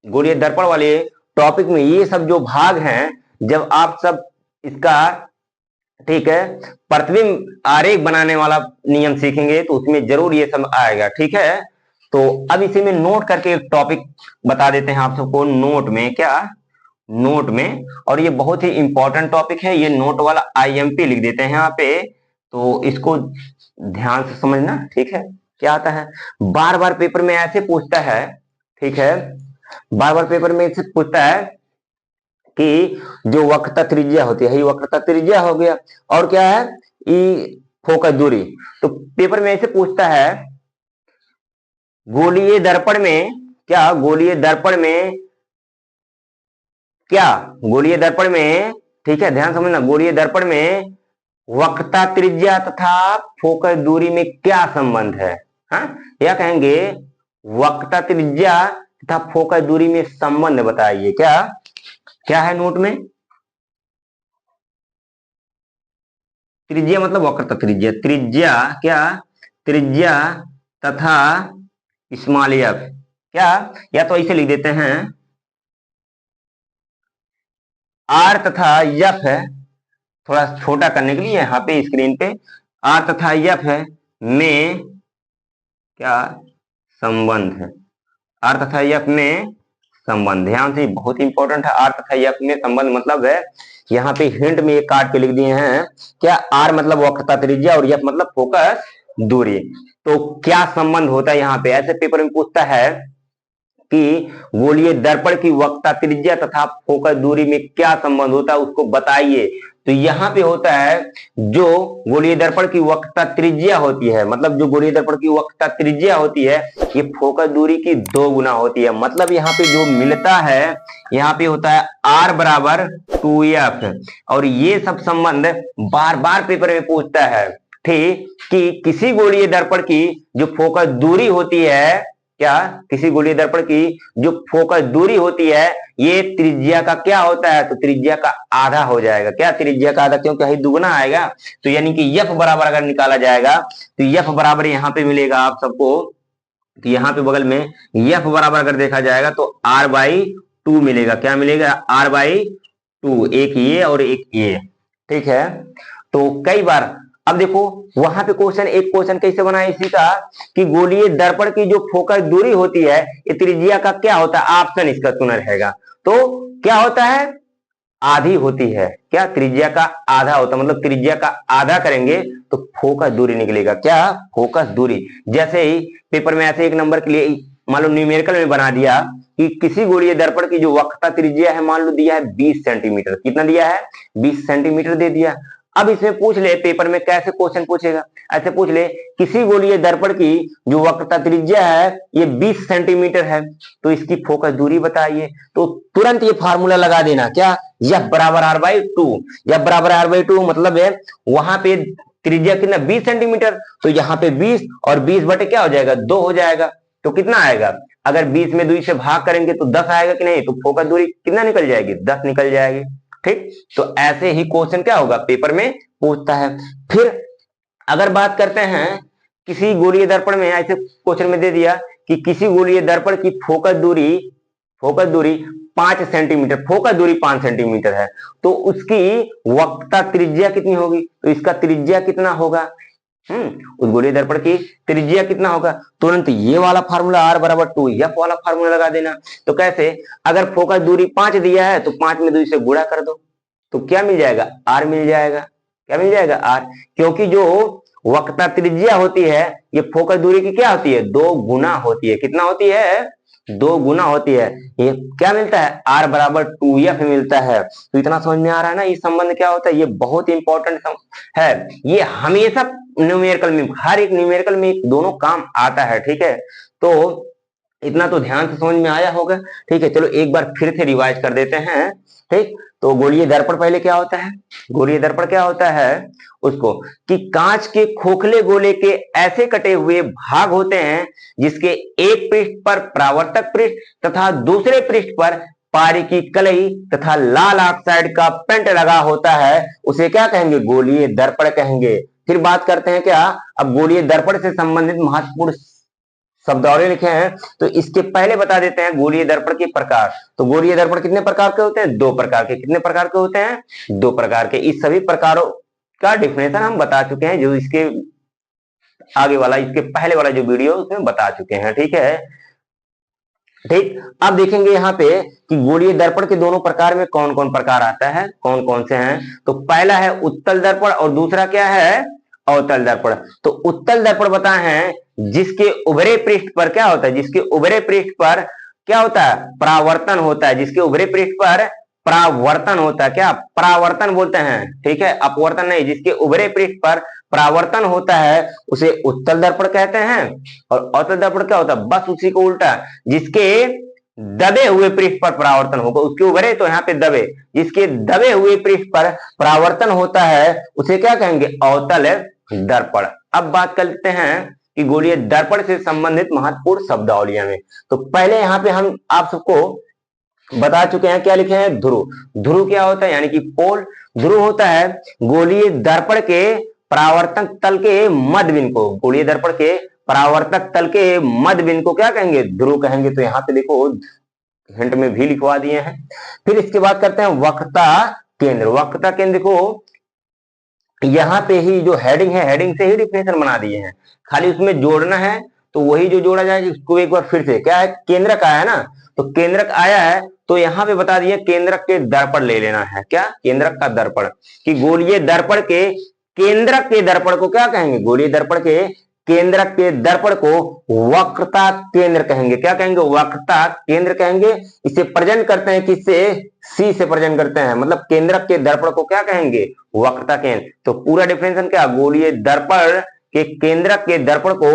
गोलीय दर्पण वाले टॉपिक में ये सब जो भाग हैं, जब आप सब इसका, ठीक है, प्रतिबिंब आरेख बनाने वाला नियम सीखेंगे तो उसमें जरूर ये सब आएगा, ठीक है। तो अब इसी में नोट करके एक टॉपिक बता देते हैं आप सबको, नोट में, और ये बहुत ही इंपॉर्टेंट टॉपिक है, ये नोट वाला IMP लिख देते हैं यहाँ पे, तो इसको ध्यान से समझना, ठीक है। क्या आता है, बार बार पेपर में ऐसे पूछता है, ठीक है, बार बार पेपर में ऐसे पूछता है कि जो वक्रता त्रिज्या होती है, ये वक्रता त्रिज्या हो गया, और क्या है, ई फोकस दूरी। तो पेपर में ऐसे पूछता है, गोलीय दर्पण में, ठीक है, ध्यान समझना, गोलीय दर्पण में वक्रता त्रिज्या तथा फोकस दूरी में क्या संबंध है, हाँ, या कहेंगे वक्रता त्रिज्या तथा फोकस दूरी में संबंध बताइए। क्या है नोट में, त्रिज्या मतलब वक्रता त्रिज्या तथा स्मॉल एफ, क्या, या तो इसे लिख देते हैं आर तथा एफ है, थोड़ा छोटा करने के लिए यहाँ पे स्क्रीन पे, आर तथा एफ है में क्या संबंध है, आर तथा एफ में संबंध। ध्यान से, बहुत इंपॉर्टेंट है, आर तथा एफ में संबंध मतलब है, यहाँ पे हिंट में एक काट के लिख दिए हैं, क्या, आर मतलब वक्रता त्रिज्या और एफ मतलब फोकस दूरी। तो क्या संबंध होता है यहाँ पे, ऐसे पेपर में पूछता है कि गोलीय दर्पण की वक्रता त्रिज्या तथा फोकस दूरी में क्या संबंध होता है, उसको बताइए। तो यहाँ पे होता है, जो गोलीय दर्पण की वक्रता त्रिज्या होती है, मतलब जो गोलीय दर्पण की वक्रता त्रिज्या होती है, ये फोकस दूरी की 2 गुना होती है। मतलब यहाँ पे जो मिलता है, यहाँ पे होता है R बराबर 2F, और ये सब संबंध बार बार पेपर में पूछता है, ठीक, कि किसी गोलीय दर्पण की जो फोकस दूरी होती है, क्या, किसी गोलीय दर्पण की जो फोकस दूरी होती है, ये त्रिज्या का क्या होता है, तो त्रिज्या का आधा हो जाएगा, क्या, त्रिज्या का आधा, क्योंकि यही दुगना आएगा। तो यानी कि F बराबर अगर निकाला जाएगा तो F बराबर यहाँ पे मिलेगा आप सबको, तो यहाँ पे बगल में F बराबर अगर देखा जाएगा तो R/2 मिलेगा, क्या मिलेगा, R/2, एक ये और एक ये, ठीक है। तो कई बार, अब देखो वहां पे एक क्वेश्चन कैसे बना है इसी का, कि गोलीय दर्पण की जो फोकस दूरी होती है, ये त्रिज्या का क्या होता है, ऑप्शन इसका चुना रहेगा। तो क्या होता है, आधी होती है, क्या, त्रिज्या का आधा होता है, मतलब त्रिज्या का आधा करेंगे तो फोकस दूरी निकलेगा, क्या, फोकस दूरी। जैसे ही पेपर में ऐसे एक नंबर के लिए मान लो न्यूमेरिकल में बना दिया कि किसी गोलीय दर्पण की जो वक्रता त्रिज्या है, मान लो दिया है 20 सेंटीमीटर, कितना दिया है, 20 सेंटीमीटर दे दिया। अब इसमें पूछ ले पेपर में कैसे क्वेश्चन पूछेगा, ऐसे पूछ ले किसी गोलीय दर्पण की जो वक्रता त्रिज्या है ये 20 सेंटीमीटर है, तो इसकी फोकस दूरी बताइए। तो तुरंत ये फार्मूला लगा देना, क्या, F बराबर r/2। F बराबर r/2 मतलब है वहां पे त्रिज्या कितना 20 सेंटीमीटर, तो यहाँ पे 20 और 20 बटे क्या हो जाएगा 2 हो जाएगा, तो कितना आएगा, अगर 20 में 2 से भाग करेंगे तो 10 आएगा कि नहीं, तो फोकस दूरी कितना निकल जाएगी 10 निकल जाएगी। ठीक, तो ऐसे ही क्वेश्चन क्या होगा पेपर में पूछता है। फिर अगर बात करते हैं किसी गोलीय दर्पण में, ऐसे क्वेश्चन में दे दिया कि किसी गोलीय दर्पण की फोकस दूरी 5 सेंटीमीटर, फोकस दूरी 5 सेंटीमीटर है, तो उसकी वक्रता त्रिज्या कितनी होगी, तो इसका त्रिज्या कितना होगा, उस गोलीय दर्पण की त्रिज्या कितना होगा, तुरंत ये वाला फार्मूला r बराबर 2f वाला फार्मूला लगा देना। तो कैसे, अगर फोकस दूरी 5 दिया है तो 5 में 2 से गुणा कर दो, तो क्या मिल जाएगा r मिल जाएगा, क्या मिल जाएगा r, क्योंकि जो वक्रता त्रिज्या होती है ये फोकस दूरी की क्या होती है 2 गुना होती है, कितना होती है 2 गुना होती है। ये क्या मिलता है r बराबर 2f मिलता है। तो इतना समझ में आ रहा है ना, ये संबंध क्या होता है, ये बहुत इंपॉर्टेंट है, ये हमेशा न्यूमेरिकल में, हर एक न्यूमेरिकल में दोनों काम आता है। ठीक है, तो इतना तो ध्यान से समझ में आया होगा। ठीक है, चलो एक बार फिर से रिवाइज कर देते हैं। ठीक, तो गोलीय दर्पण पहले क्या होता है, गोलीय दर्पण क्या होता है उसको कि कांच के खोखले गोले के ऐसे कटे हुए भाग होते हैं जिसके एक पृष्ठ पर परावर्तक पृष्ठ तथा दूसरे पृष्ठ पर पारी की कलई तथा लाल ऑक्साइड का पेंट लगा होता है, उसे क्या कहेंगे गोलीय दर्पण कहेंगे। फिर बात करते हैं क्या, अब गोलीय दर्पण से संबंधित महत्वपूर्ण शब्दावली लिखे हैं, तो इसके पहले बता देते हैं गोलीय दर्पण के प्रकार। तो गोलीय दर्पण कितने प्रकार के होते हैं, 2 प्रकार के, कितने प्रकार के होते हैं 2 प्रकार के। इस सभी प्रकारों का डिफिनेशन हम बता चुके हैं, जो इसके आगे वाला, इसके पहले वाला जो वीडियो उसमें बता चुके हैं। ठीक है, ठीक, अब देखेंगे यहाँ पे कि गोलीय दर्पण के दोनों प्रकार में कौन कौन प्रकार आता है, कौन कौन से हैं। तो पहला है उत्तल दर्पण और दूसरा क्या है अवतल दर्पण। तो उत्तल दर्पण बताए हैं जिसके उभरे पृष्ठ पर क्या होता है, जिसके उभरे पृष्ठ पर क्या होता है परावर्तन होता है, जिसके उभरे पृष्ठ पर परावर्तन होता है, क्या परावर्तन बोलते हैं, ठीक है, अपवर्तन नहीं, जिसके उभरे पृष्ठ पर परावर्तन होता है उसे उत्तल दर्पण कहते हैं। और अवतल दर्पण क्या होता है, बस उसी को उल्टा, जिसके दबे हुए पृष्ठ पर परावर्तन होगा, उसके उभरे तो यहाँ पे दबे, जिसके दबे हुए पृष्ठ पर परावर्तन होता है उसे क्या कहेंगे अवतल दर्पण। अब बात करते हैं कि गोलीय दर्पण से संबंधित महत्वपूर्ण शब्दावलियां में। तो पहले यहाँ पे हम आप सबको बता चुके हैं, क्या लिखे हैं ध्रुव। ध्रुव क्या होता है, यानी कि पोल। ध्रुव होता है गोलीय दर्पण के परावर्तक तल के मध्य बिंदु को, गोलीय दर्पण के परावर्तक तल के मध्य बिंदु को क्या कहेंगे ध्रुव कहेंगे। तो यहाँ पे देखो हिंट में भी लिखवा दिए हैं। फिर इसके बाद करते हैं वक्रता केंद्र। वक्रता केंद्र को यहाँ पे ही जो हेडिंग है, हेडिंग से ही डिफिनेशन बना दिए हैं, खाली उसमें जोड़ना है, तो वही जो जोड़ा जाए उसको एक बार फिर से, क्या है केंद्रक आया है ना, तो केंद्रक आया है तो यहाँ पे बता दिए केंद्रक के दर्पण ले लेना है, क्या केंद्रक का दर्पण, कि गोलीय दर्पण के केंद्रक के दर्पण को क्या कहेंगे, गोलीय दर्पण के केंद्रक के दर्पण को वक्रता केंद्र कहेंगे। क्या कहेंगे वक्रता केंद्र कहेंगे। इसे प्रेजेंट करते हैं किससे, सी से प्रेजेंट करते हैं, मतलब केंद्रक के दर्पण को क्या कहेंगे वक्रता केंद्र। तो पूरा डिफिनेशन क्या, गोलीय दर्पण के केंद्रक के दर्पण को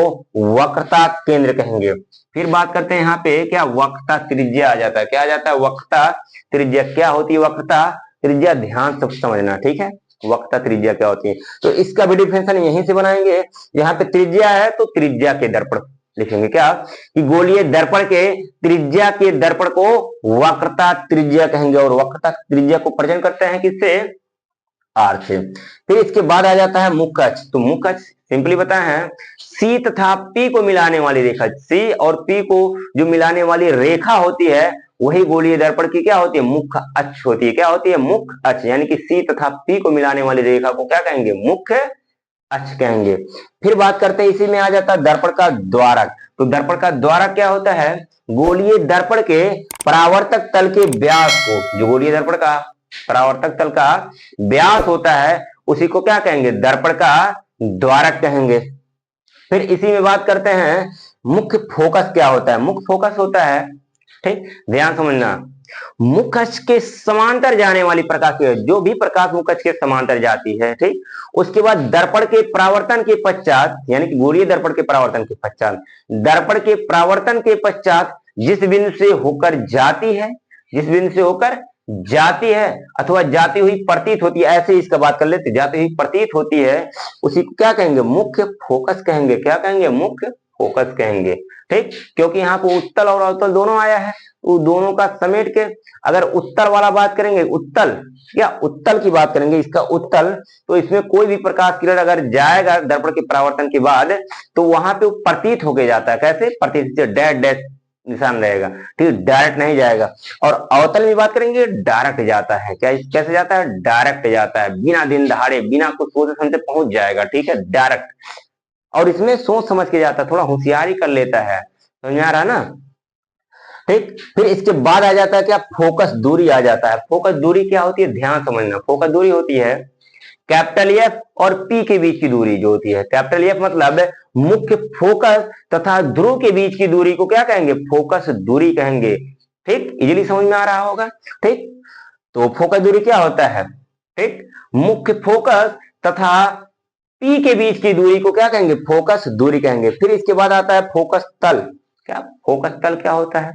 वक्रता केंद्र कहेंगे। फिर बात करते हैं यहाँ पे क्या वक्रता त्रिज्या आ जाता है, क्या आ जाता है वक्रता त्रिज्या। क्या होती है वक्रता त्रिज्या, ध्यान से समझना, ठीक है, वक्रता त्रिज्या क्या होती है। तो इसका भी डिफिनेशन यहीं से बनाएंगे। यहाँ पे त्रिज्या है तो त्रिज्या के दर्पण लिखेंगे, क्या कि गोलीय दर्पण के त्रिज्या के दर्पण को वक्रता त्रिज्या कहेंगे, और वक्रता त्रिज्या को प्रेजेंट करते हैं किससे, आर से। फिर इसके बाद आ जाता है मुख्य अक्ष। तो मुख्य अक्ष सिंपली बताए हैं सी तथा पी को मिलाने वाली रेखा, सी और पी को जो मिलाने वाली रेखा होती है वही गोलीय दर्पण की क्या होती है मुख्य अक्ष होती है। क्या होती है मुख्य अक्ष, यानी कि सी तथा पी को मिलाने वाली रेखा को क्या कहेंगे मुख्य अक्ष कहेंगे। फिर बात करते हैं इसी में आ जाता है दर्पण का द्वारक। तो दर्पण का द्वारक क्या होता है, गोलीय दर्पण के परावर्तक तल के व्यास को, जो गोलीय दर्पण का परावर्तक तल का व्यास होता है उसी को क्या कहेंगे दर्पण का द्वारक कहेंगे। फिर इसी में बात करते हैं मुख्य फोकस क्या होता है। मुख्य फोकस होता है ठीक, ध्यान समझना। मुख अक्ष के समांतर जाने वाली प्रकाश की, जो भी प्रकाश मुख अक्ष के समांतर जाती है, ठीक, उसके बाद दर्पण के परावर्तन के पश्चात, यानी कि गोलीय दर्पण के परावर्तन के पश्चात, दर्पण के परावर्तन के पश्चात जिस बिंदु से होकर जाती है, जिस बिंदु से होकर जाती है अथवा जाती हुई प्रतीत होती है, ऐसे इसका बात कर लेते, जाती हुई प्रतीत होती है, उसी को क्या कहेंगे? मुख्य फोकस कहेंगे। क्या कहेंगे? मुख्य फोकस कहेंगे। ठीक, क्योंकि यहाँ पे उत्तल और अवतल दोनों आया है, वो दोनों का समेट के अगर उत्तल वाला बात करेंगे, उत्तल या उत्तल की बात करेंगे, इसका उत्तल, तो इसमें कोई भी प्रकाश किरण अगर जाएगा दर्पण के परावर्तन के बाद, तो वहां पे प्रतीत होके जाता है। कैसे प्रतीत? डैश डैश निशान रहेगा, ठीक, डायरेक्ट नहीं जाएगा। और अवतल में बात करेंगे, डायरेक्ट जाता है। क्या कैसे जाता है? डायरेक्ट जाता है, बिना दिन दहाड़े, बिना कुछ सोचे समझे पहुंच जाएगा, ठीक है, डायरेक्ट। और इसमें सोच समझ के जाता है, थोड़ा होशियारी कर लेता है, समझ में आ रहा है ना? ठीक, फिर इसके बाद आ जाता है क्या? फोकस दूरी आ जाता है। फोकस दूरी क्या होती है? ध्यान समझना। फोकस दूरी होती है कैपिटल एफ और पी के बीच की दूरी जो होती है। कैपिटल एफ मतलब मुख्य फोकस तथा ध्रुव के बीच की दूरी को क्या कहेंगे? फोकस दूरी कहेंगे। ठीक, इजीली समझ में आ रहा होगा। ठीक, तो फोकस दूरी क्या होता है? ठीक, मुख्य फोकस तथा पी के बीच की दूरी को क्या कहेंगे? फोकस दूरी कहेंगे। फिर इसके बाद आता है फोकस तल। क्या फोकस तल क्या होता है?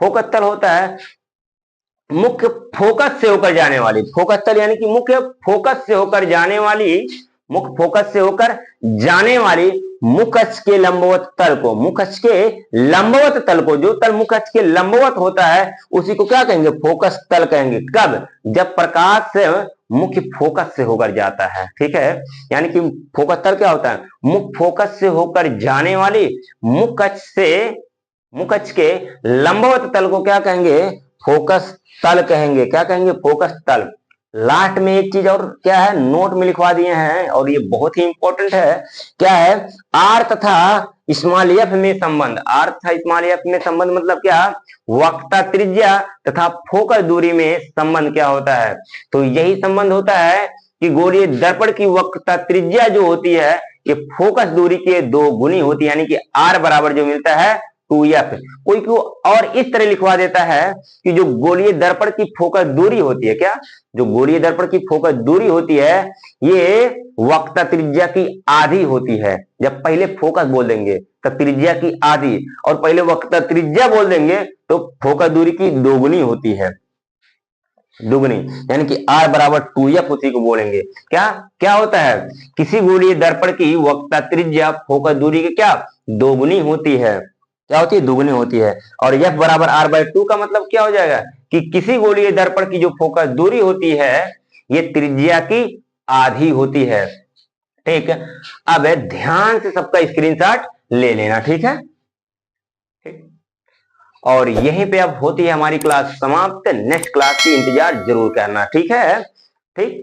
फोकस तल होता है मुख्य फोकस से होकर जाने वाली, फोकस तल यानी कि मुख्य फोकस से होकर जाने वाली, मुख्य फोकस से होकर जाने वाली मुख अक्ष के लंबवत तल को, मुख अक्ष के लंबवत तल को, जो तल मुख अक्ष के लंबवत होता है उसी को क्या कहेंगे? फोकस तल कहेंगे। कब? जब प्रकाश से मुख्य फोकस से होकर जाता है। ठीक है, यानी कि फोकस तल क्या होता है? मुख्य फोकस से होकर जाने वाली मुख अक्ष से, मुख अक्ष के लंबवत तल को क्या कहेंगे? फोकस तल कहेंगे। क्या कहेंगे? फोकस तल। लास्ट में एक चीज और क्या है, नोट में लिखवा दिए हैं, और ये बहुत ही इंपॉर्टेंट है। क्या है? आर तथा स्मॉल एफ में संबंध। आर तथा स्मॉल एफ में संबंध मतलब क्या? वक्रता त्रिज्या तथा फोकस दूरी में संबंध क्या होता है? तो यही संबंध होता है कि गोलीय दर्पण की वक्रता त्रिज्या जो होती है ये फोकस दूरी के दो गुनी होती है, यानी कि आर बराबर जो मिलता है 2f। कोई को और इस तरह लिखवा देता है कि जो गोलीय दर्पण की फोकस दूरी होती है, क्या? जो गोलीय दर्पण की फोकस दूरी होती है ये वक्रता त्रिज्या की आधी होती है। जब पहले फोकस बोल देंगे तब त्रिज्या की आधी, और पहले वक्रता त्रिज्या बोल देंगे तो फोकस दूरी की दोगुनी होती है, दुगनी, यानी कि r बराबर 2f उसी को बोलेंगे। क्या क्या होता है? किसी गोलीय दर्पण की वक्रता त्रिज्या फोकस दूरी की क्या? दोगुनी होती है। क्या होती है? दुगनी होती है। और f बराबर r/2 का मतलब क्या हो जाएगा कि किसी गोलीय दर्पण की जो फोकस दूरी होती है ये त्रिज्या की आधी होती है। ठीक है, अब ध्यान से सबका स्क्रीनशॉट ले लेना। ठीक है, ठीक, और यहीं पे अब होती है हमारी क्लास समाप्त। नेक्स्ट क्लास की इंतजार जरूर करना। ठीक है, ठीक।